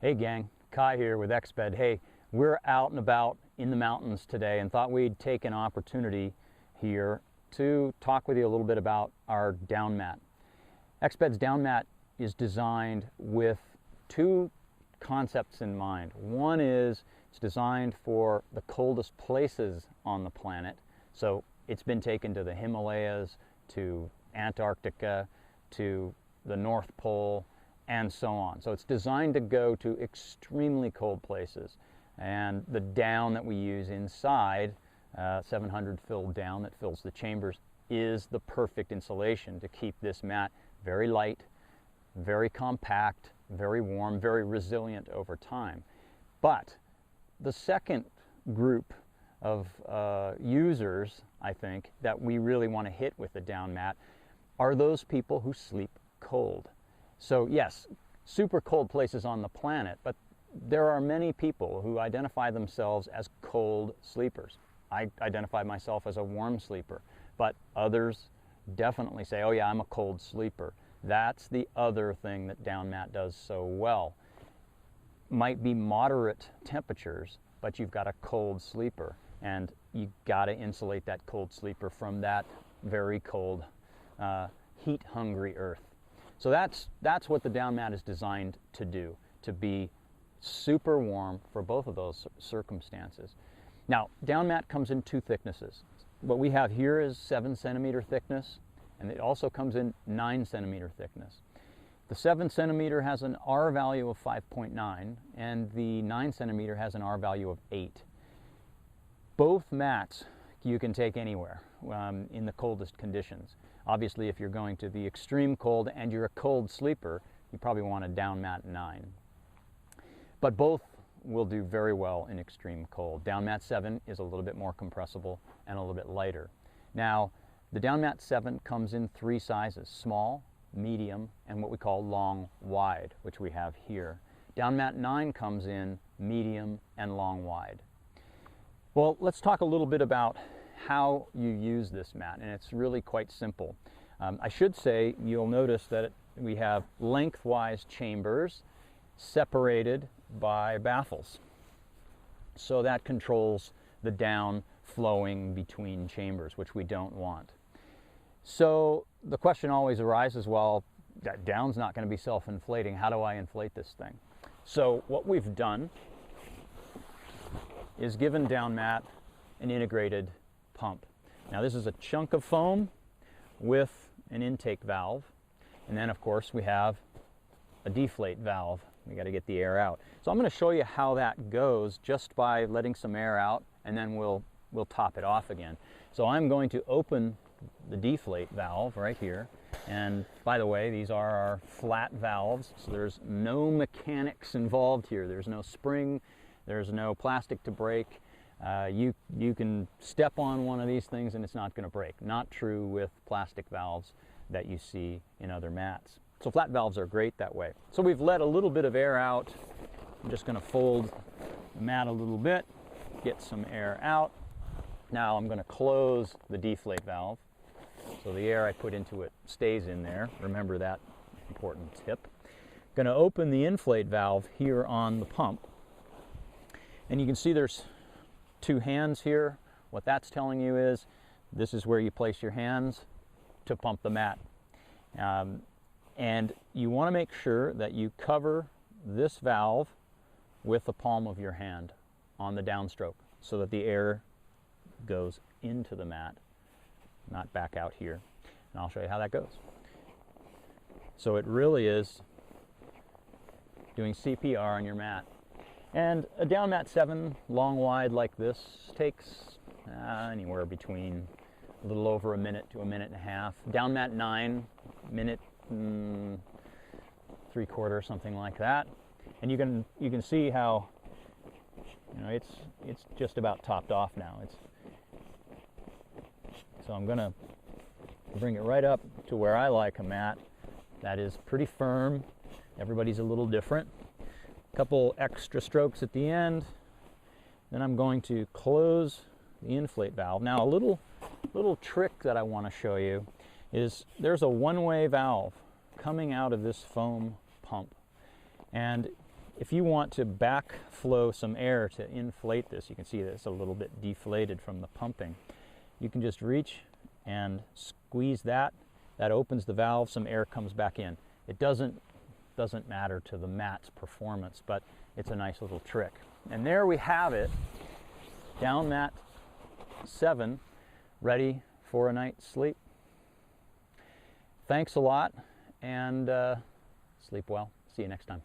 Hey gang, Kai here with Exped. Hey, we're out and about in the mountains today and thought we'd take an opportunity here to talk with you a little bit about our down mat. Exped's down mat is designed with two concepts in mind. One is it's designed for the coldest places on the planet. So it's been taken to the Himalayas, to Antarctica, to the North Pole, and so on. So it's designed to go to extremely cold places. And the down that we use inside, 700 filled down that fills the chambers, is the perfect insulation to keep this mat very light, very compact, very warm, very resilient over time. But the second group of users, I think, that we really want to hit with the down mat are those people who sleep cold. So yes, super cold places on the planet, but there are many people who identify themselves as cold sleepers. I identify myself as a warm sleeper, but others definitely say, oh yeah, I'm a cold sleeper. That's the other thing that down mat does so well. Might be moderate temperatures, but you've got a cold sleeper, and you got to insulate that cold sleeper from that very cold, heat-hungry earth. So that's what the down mat is designed to do, to be super warm for both of those circumstances. Now, down mat comes in two thicknesses. What we have here is 7 centimeter thickness, and it also comes in 9 centimeter thickness. The 7 centimeter has an R value of 5.9, and the 9 centimeter has an R value of 8. Both mats you can take anywhere in the coldest conditions. Obviously, if you're going to the extreme cold and you're a cold sleeper, you probably want a down mat 9. But both will do very well in extreme cold. Down mat 7 is a little bit more compressible and a little bit lighter. Now, the down mat 7 comes in 3 sizes: small, medium, and what we call long wide, which we have here. Down mat 9 comes in medium and long wide. Well, let's talk a little bit about how you use this mat, and it's really quite simple. I should say, you'll notice that we have lengthwise chambers separated by baffles. So that controls the down flowing between chambers, which we don't want. So the question always arises, well, that down's not going to be self-inflating. How do I inflate this thing? So what we've done is given down mat an integrated pump. Now this is a chunk of foam with an intake valve, and then of course we have a deflate valve. We got to get the air out. So I'm going to show you how that goes just by letting some air out, and then we'll top it off again. So I'm going to open the deflate valve right here, and by the way, these are our flat valves, so there's no mechanics involved here. There's no spring, there's no plastic to break. You can step on one of these things and it's not going to break. Not true with plastic valves that you see in other mats. So flat valves are great that way. So we've let a little bit of air out. I'm just going to fold the mat a little bit, get some air out. Now I'm going to close the deflate valve so the air I put into it stays in there. Remember that important tip. Going to open the inflate valve here on the pump, and you can see there's 2 hands here. What that's telling you is this is where you place your hands to pump the mat. And you want to make sure that you cover this valve with the palm of your hand on the downstroke so that the air goes into the mat, not back out here. And I'll show you how that goes. So it really is doing CPR on your mat. And a down mat 7 long wide like this takes anywhere between a little over a minute to a minute and a half. Down mat 9, minute 3/4, something like that. And you can see how, you know, it's just about topped off now. So I'm gonna bring it right up to where I like a mat that is pretty firm. Everybody's a little different. Couple extra strokes at the end. Then I'm going to close the inflate valve. Now a little trick that I want to show you is there's a one-way valve coming out of this foam pump, and If you want to backflow some air to inflate this, you can see that it's a little bit deflated from the pumping. You can just reach and squeeze that. That opens the valve, some air comes back in. It doesn't matter to the mat's performance, but it's a nice little trick. And there we have it, DownMat 7, ready for a night's sleep. Thanks a lot, and sleep well. See you next time.